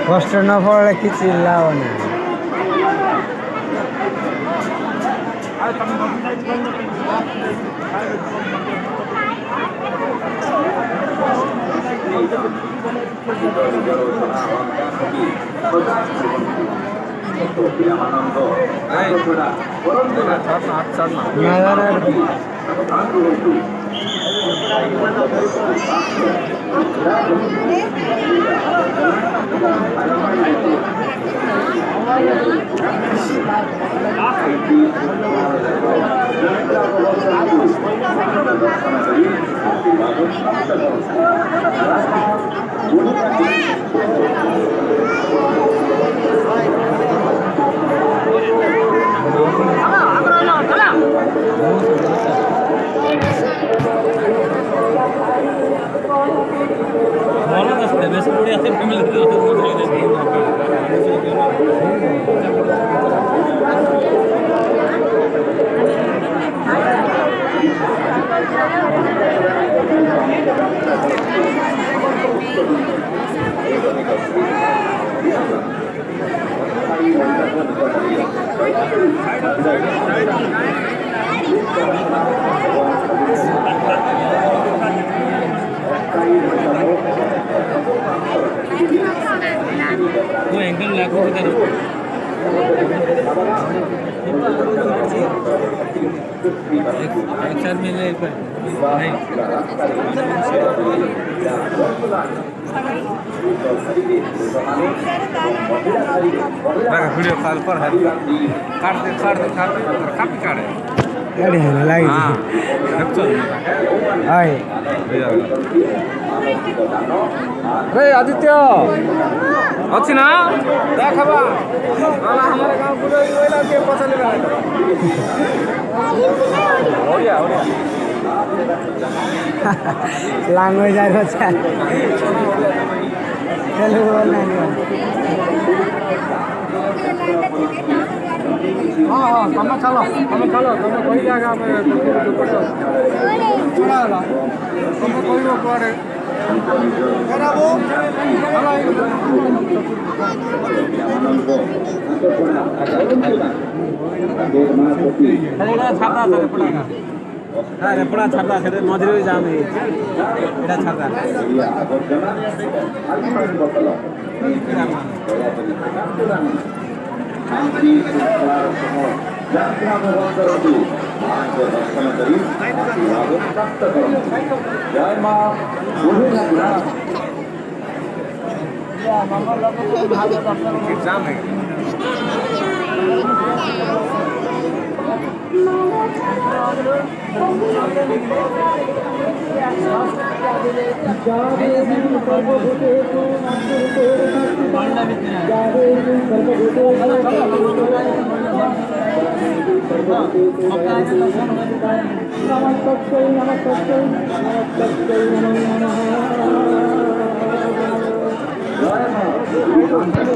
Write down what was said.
কষ্ট না পড়লে কি চিল্লাও না। वो एंगल लागू करो एक साथ मिले एक बार नहीं वीडियो कॉल पर है काट दे काफी काटे गाड़ी है ना लागी हाय रे आदित्य अच्छी ना देखबा वाला हमारे गांव पूरे वाला के पसंद लगा ओडिया लैंग्वेज आ रहा है तेलुगु बोलना नहीं। हाँ तुम चलो तुम कोई जगह में चला तुम कोई वो कुआरे छाता छाता से मझे जाम এটা ছাতা जय मां एग्जाम है नमस्ते